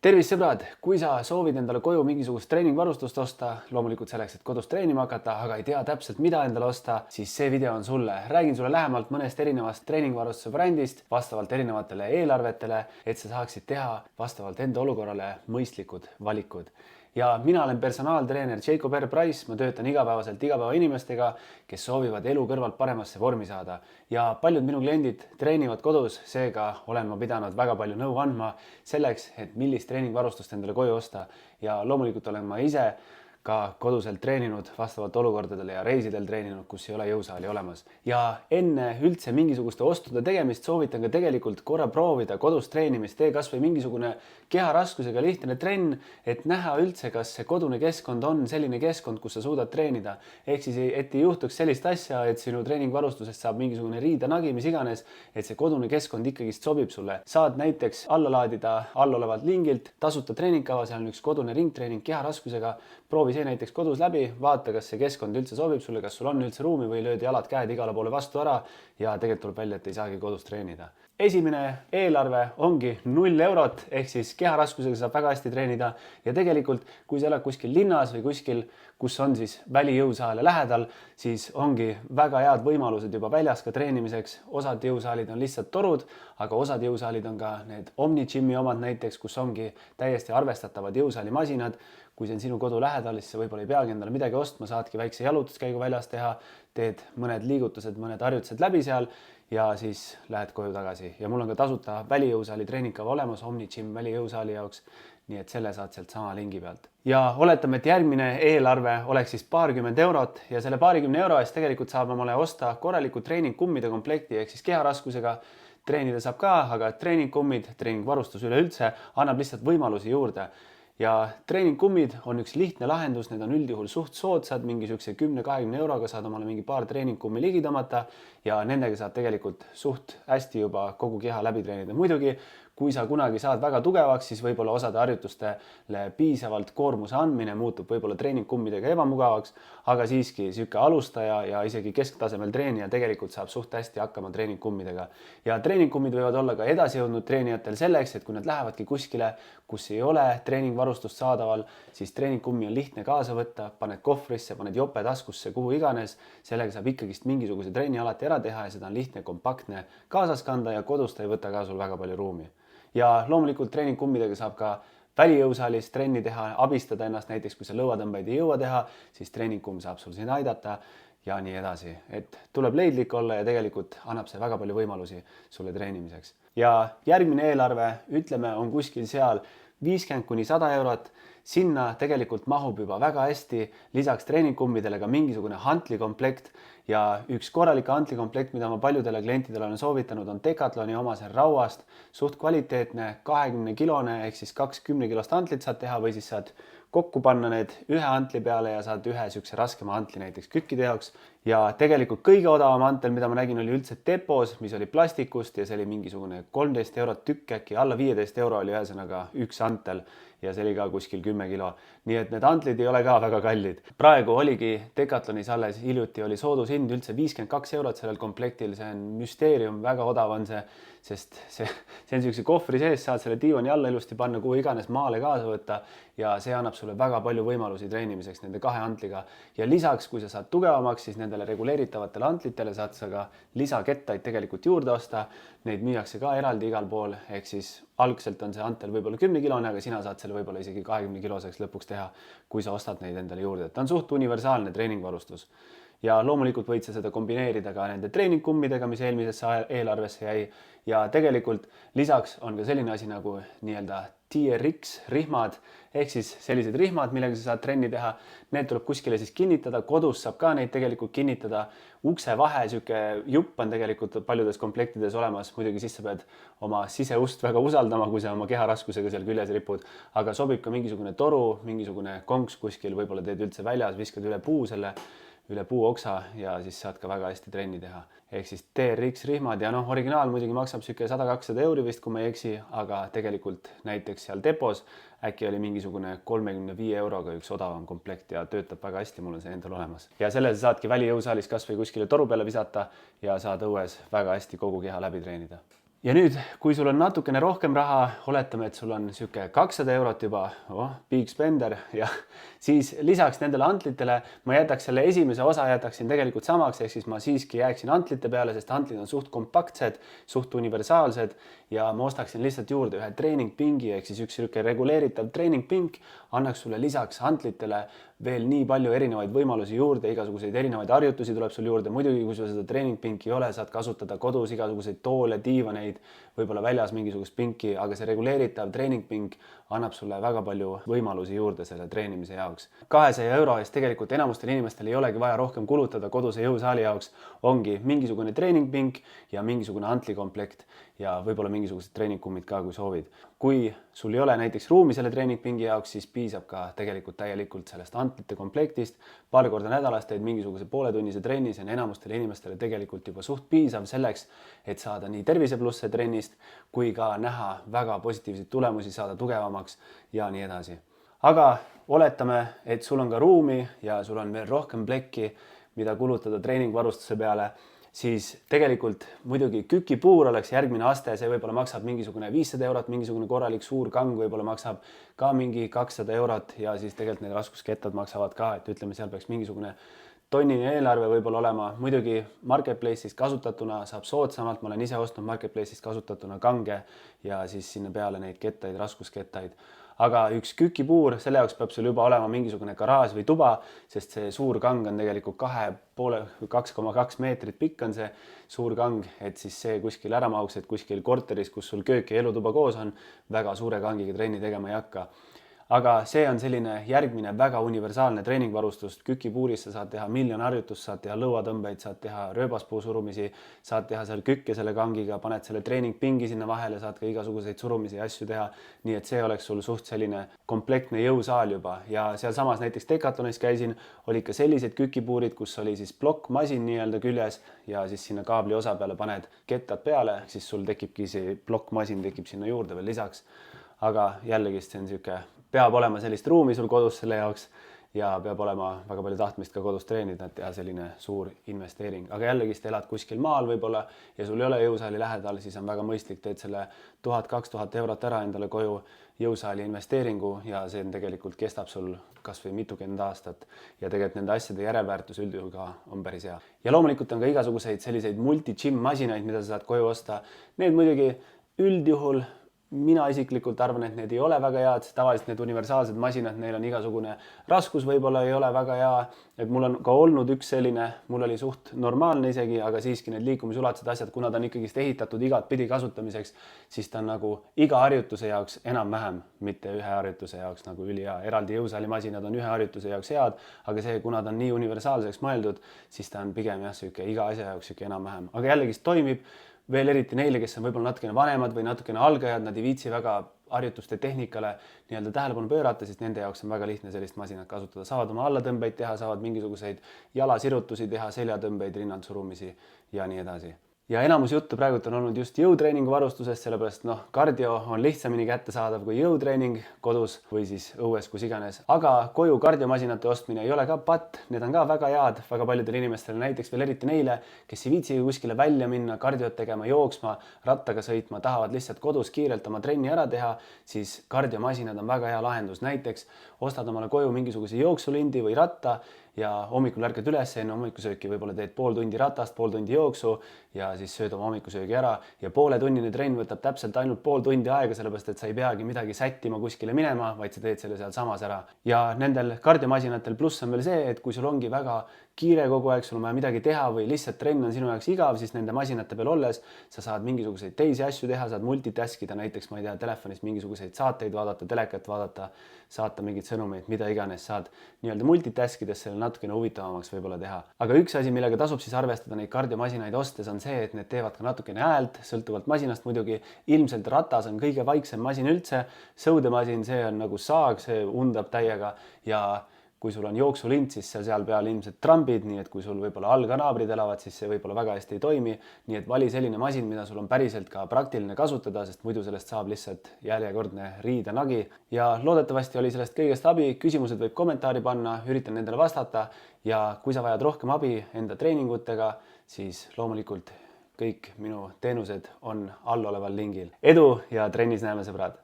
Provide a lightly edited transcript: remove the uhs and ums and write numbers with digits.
Tervist sõbrad, kui sa soovid endale koju mingisugust treeningvarustust osta, loomulikult selleks, et kodus treenima hakata, aga ei tea täpselt, mida endale osta, siis see video on sulle. Räägin sulle lähemalt mõnest erinevast treeningvarustuse brändist vastavalt erinevatele eelarvetele, et sa saaksid teha vastavalt enda olukorrale mõistlikud valikud. Ja mina olen personaaltreener Jacob R. Price, ma töötan igapäevaselt igapäevainimestega, kes soovivad elu kõrvalt paremasse vormi saada. Ja paljud minu kliendid treenivad kodus, seega olen ma pidanud väga palju nõu andma selleks, et millist treeningvarustust endale koju osta. Ja loomulikult olen ma ise ka koduselt treeninud vastavalt olukordadele ja reisidel treeninud, kus ei ole jõusaali olemas. Ja enne üldse mingisuguste ostude tegemist soovitan ka tegelikult korra proovida kodus treenimist, tee kas või mingisugune keharaskusega lihtne trenn, et näha üldse, kas see kodune keskkond on selline keskkond, kus sa suudad treenida. Ehk siis, et ei juhtuks sellist asja, et sinu treeningvarustusest saab mingisugune riidanagi, mis iganes, et see kodune keskkond ikkagist sobib sulle. Saad näiteks alla laadida allolevalt lingilt tasuta treeningkava, seal on üks kodune ringtreening keharaskusega. Proovi see näiteks kodus läbi, vaata, kas see keskkond üldse sobib sulle, kas sul on üldse ruumi või lööd jalad, käed igale poole vastu ära ja tegelikult tuleb välja, et ei saagi kodus treenida. Esimene eelarve ongi 0 eurot, ehk siis keharaskusega saab väga hästi treenida ja tegelikult, kui sa elad kuskil linnas või kuskil, kus on siis välijõusaale lähedal, siis ongi väga head võimalused juba väljas ka treenimiseks. Osad jõusaalid on lihtsalt torud, aga osad jõusaalid on ka need Omnigym'i omad näiteks, kus ongi täiesti arvestatavad jõusaalimasinad. Kui see on sinu kodu lähedal, siis sa võib-olla ei peagi endale midagi ostma, saadki väikse jalutuskäigu väljas teha, teed mõned liigutused, mõned harjutused läbi seal ja siis lähed koju tagasi. Ja mul on ka tasuta välijõusaali treeningkava olemas Omnigym välijõusaali jaoks, nii et selle saad sealt sama lingi pealt. Ja oletame, et järgmine eelarve oleks siis paarkümmend eurot ja selle paarikümne euro eest tegelikult saab omale osta korraliku treeningkummide komplekti ehk siis keharaskusega. Treenida saab ka, aga treeningkummid, treeningvarustus üleüldse annab lihtsalt võimalusi juurde. Ja treeningkummid on üks lihtne lahendus, need on üldjuhul suht soodsad, mingi 10-20 euroga saad omale mingi paar treeningkummi ligi tõmmata ja nendega saad tegelikult suht hästi juba kogu keha läbi treenida. Muidugi, kui sa kunagi saad väga tugevaks, siis võib-olla osade harjutustele piisavalt koormuse andmine muutub võib-olla treeningkummidega ebamugavaks, aga siiski sihuke alustaja ja isegi kesktasemel treenija tegelikult saab suht hästi hakkama treeningkummidega. Ja treeningkummid võivad olla ka edasijõudnud treenijatel selleks, et kui nad lähevadki kuskile, kus ei ole treeningvarustust saadaval, siis treeningkummi on lihtne kaasa võtta, paned kohvrisse, paned jope taskusse, kuhu iganes. Sellega saab ikkagist mingisuguse trenni alati ära teha ja seda on lihtne, kompaktne kaasas kanda ja kodust ei võta ka sul väga palju ruumi. Ja loomulikult treeningkummidega saab ka välijõusaalis trenni teha, abistada ennast näiteks, kui sa lõuatõmbeid ei jõua teha, siis treeningkumm saab sul siin aidata ja nii edasi. Et tuleb leidlik olla ja tegelikult annab see väga palju võimalusi sulle treenimiseks. Ja järgmine eelarve, ütleme, on kuskil seal 50-100 eurot. Sinna tegelikult mahub juba väga hästi lisaks treeningkummidele ka mingisugune hantlikomplekt ja üks korralik hantlikomplekt, mida ma paljudele klientidele olen soovitanud, on Decathloni oma, see rauast, suht kvaliteetne 20-kilone ehk siis 20 kilost hantlit saad teha või siis saad kokku panna need ühe hantli peale ja saad ühe sükse raskema hantli näiteks kükkide jaoks. Ja tegelikult kõige odavam hantel, mida ma nägin, oli üldse Depos, mis oli plastikust ja see oli mingisugune 13 eurot tükk, äkki alla 15 euro oli ühesõnaga üks hantel ja see oli ka kuskil 10 kilo. Nii et need hantlid ei ole ka väga kallid. Praegu oligi Decathlonis alles hiljuti oli soodushind üldse 52 eurot sellel komplektil, see on müsteerium, väga odav on see, sest see on siukse kohvri sees, saad selle diivani alla ilusti panna, kuhu iganes maale kaasa võtta ja see annab sulle väga palju võimalusi treenimiseks nende kahe hantliga. Ja lisaks, kui sa saad tugevamaks, siis nendele reguleeritavatele hantlitele saad sa ka lisakettaid tegelikult juurde osta. Neid müüakse ka eraldi igal pool, ehk siis algselt on see hantel võib-olla 10-kilone, aga sina saad selle võib-olla isegi 20-kiloseks lõpuks teha, kui sa ostad neid endale juurde. Ta on suht universaalne treeningvarustus. Ja loomulikult võid sa seda kombineerida ka nende treeningkummidega, mis eelmisesse eelarvesse jäi. Ja tegelikult lisaks on ka selline asi nagu nii-öelda TRX rihmad, ehk siis sellised rihmad, millega sa saad trenni teha. Need tuleb kuskile siis kinnitada, kodus saab ka neid tegelikult kinnitada. Ukse vahe, siuke jupp on tegelikult paljudes komplektides olemas, muidugi siis sa pead oma siseust väga usaldama, kui sa oma keharaskusega seal küljes ripud, aga sobib ka mingisugune toru, mingisugune konks kuskil, võib-olla teed üldse väljas, viskad üle puu oksa ja siis saad ka väga hästi trenni teha. Ehk siis TRX rihmad ja originaal muidugi maksab siuke 100-200 euri vist, kui ma ei eksi, aga tegelikult näiteks seal Depos äkki oli mingisugune 35 euroga üks odavam komplekt ja töötab väga hästi, mul on see endal olemas. Ja selle sa saadki välijõusaalis kas või kuskile toru peale visata ja saad õues väga hästi kogu keha läbi treenida. ja nüüd, kui sul on natukene rohkem raha, oletame, et sul on niisugune 200 eurot juba, big spender, ja siis lisaks nendele antlitele ma jätaks selle esimese osa jätaksin tegelikult samaks, ehk siis ma siiski jääksin antlite peale, sest antlid on suht kompaktsed, suht universaalsed ja ma ostaksin lihtsalt juurde ühe treeningpingi ehk siis üks niisugune reguleeritav treeningpink annaks sulle lisaks antlitele veel nii palju erinevaid võimalusi juurde, igasuguseid erinevaid harjutusi tuleb sul juurde. Muidugi, kui sul seda treeningpinki ei ole, saad kasutada kodus igasuguseid toole, diivaneid, võib-olla väljas mingisugust pinki, aga see reguleeritav treeningpink annab sulle väga palju võimalusi juurde selle treenimise jaoks. 200 euro eest tegelikult enamustel inimestel ei olegi vaja rohkem kulutada koduse jõusaali jaoks. Ongi mingisugune treeningpink ja mingisugune antlikomplekt ja võib-olla mingisugused treeningkummid ka, kui soovid. Kui sul ei ole näiteks ruumi selle treeningpingi jaoks, siis piisab ka tegelikult täielikult sellest antlite komplektist. Paar korda nädalas teed mingisuguse pooletunnise trenni, see on enamustele inimestele tegelikult juba suht piisav selleks, et saada nii terviseplusse trennist, kui ka näha väga positiivseid tulemusi, saada tugevamaks ja nii edasi. Aga oletame, et sul on ka ruumi ja sul on veel rohkem plekki, mida kulutada treeningvarustuse peale, siis tegelikult muidugi kükipuur oleks järgmine aste, see võib-olla maksab mingisugune 500 eurot, mingisugune korralik suur kang võib-olla maksab ka mingi 200 eurot ja siis tegelikult need raskuskettad maksavad ka, et ütleme, seal peaks mingisugune tonnine eelarve võib-olla olema. Muidugi Marketplace'ist kasutatuna saab soodsamalt, ma olen ise ostnud Marketplace'ist kasutatuna kange ja siis sinna peale neid kettaid, raskuskettaid. Aga üks kükipuur, selle jaoks peab sul juba olema mingisugune garaaž või tuba, sest see suur kang on tegelikult 2,2 meetrit pikk on see suur kang, et siis see kuskil ära mahuks, et kuskil korteris, kus sul köök ja elutuba koos on, väga suure kangiga trenni tegema ei hakka. Aga see on selline järgmine väga universaalne treeningvarustus. Kükipuuris sa saad teha miljon harjutust, saad teha lõuatõmbeid, saad teha rööbaspuu surumisi, saad teha seal kükke selle kangiga, paned selle treeningpingi sinna vahele, saad ka igasuguseid surumisi ja asju teha. Nii et see oleks sul suht selline komplektne jõusaal juba. Ja sealsamas näiteks Decathlonis käisin, oli ka sellised kükipuurid, kus oli siis plokkmasin nii-öelda küljes ja siis sinna kaabli osa peale paned kettad peale, siis sul tekibki see plokkmasin tekib sinna juurde veel lisaks. Aga jällegi see on niisugune, peab olema sellist ruumi sul kodus selle jaoks ja peab olema väga palju tahtmist ka kodus treenida, et teha selline suur investeering. Aga jällegi elad kuskil maal võib-olla ja sul ei ole jõusaali lähedal, siis on väga mõistlik, teed selle 1000-2000 eurot ära endale koju jõusaali investeeringu ja see tegelikult kestab sul kas või mitukümmend aastat ja tegelikult nende asjade järelväärtus üldjuhul ka on päris hea. Ja loomulikult on ka igasuguseid selliseid multi-gym masinaid, mida sa saad koju osta. Need muidugi üldjuhul mina isiklikult arvan, et need ei ole väga head, tavaliselt need universaalsed masinad, neil on igasugune raskus, võib-olla ei ole väga hea, et mul on ka olnud üks selline, mul oli suht normaalne isegi, aga siiski need liikumisulatused asjad, kuna ta on ikkagist ehitatud igat pidi kasutamiseks, siis ta on nagu iga harjutuse jaoks enam-vähem, mitte ühe harjutuse jaoks nagu ülihea. Eraldi jõusaalimasinad on ühe harjutuse jaoks head, aga see, kuna ta on nii universaalseks mõeldud, siis ta on pigem jah, iga asja jaoks enam-vähem, aga jällegist toimib. Veel eriti neile, kes on võib-olla natukene vanemad või natukene algajad, nad ei viitsi väga harjutuste tehnikale nii-öelda tähelepanu pöörata, siis nende jaoks on väga lihtne sellist masinat kasutada. Saavad oma allatõmbeid teha, saavad mingisuguseid jalasirutusi teha, seljatõmbeid, rinnandsurumisi ja nii edasi. Ja enamus juttu praegult on olnud just jõutreeningu varustusest, sellepärast kardio on lihtsamini kättesaadav kui jõutreening kodus või siis õues, kus iganes. Aga koju kardiomasinate ostmine ei ole ka patt, need on ka väga head väga paljudele inimestele, näiteks veel eriti neile, kes ei viitsi kuskile välja minna, kardiot tegema, jooksma, rattaga sõitma, tahavad lihtsalt kodus kiirelt oma trenni ära teha, siis kardiomasinad on väga hea lahendus. Näiteks ostad omale koju mingisuguse jooksulindi või ratta ja hommikul ärkad üles, enne hommikusööki võib-olla teed pool tundi ratast, pool tundi jooksu ja siis sööd oma hommikusöögi ära ja pooletunnine trenn võtab täpselt ainult pool tundi aega, sellepärast et sa ei peagi midagi sättima kuskile minema, vaid sa teed selle seal samas ära. Ja nendel kardiomasinatel pluss on veel see, et kui sul ongi väga kiire kogu aeg, sul on vaja midagi teha või lihtsalt trenn on sinu jaoks igav, siis nende masinate peal olles sa saad mingisuguseid teisi asju teha, saad multitaskida, näiteks ma ei tea, telefonis mingisuguseid saateid vaadata, telekat vaadata, saata mingeid sõnumeid, mida iganes saad nii-öelda multitaskides selle natukene huvitavamaks võib-olla teha. Aga üks asi, millega tasub siis arvestada neid kardiomasinaid ostes, on see, et need teevad ka natukene häält, sõltuvalt masinast muidugi. Ilmselt ratas on kõige vaiksem masin üldse, sõudemasin, see on nagu saag, see undab täiega ja kui sul on jooksulind, siis seal peal ilmselt trambid, nii et kui sul võib-olla all ka naabrid elavad, siis see võib-olla väga hästi ei toimi. Nii et vali selline masin, mida sul on päriselt ka praktiline kasutada, sest muidu sellest saab lihtsalt järjekordne riidenagi. Ja loodetavasti oli sellest kõigest abi, küsimused võib kommentaari panna, üritan nendele vastata ja kui sa vajad rohkem abi enda treeningutega, siis loomulikult kõik minu teenused on all oleval lingil. Edu ja trennis näeme, sõbrad!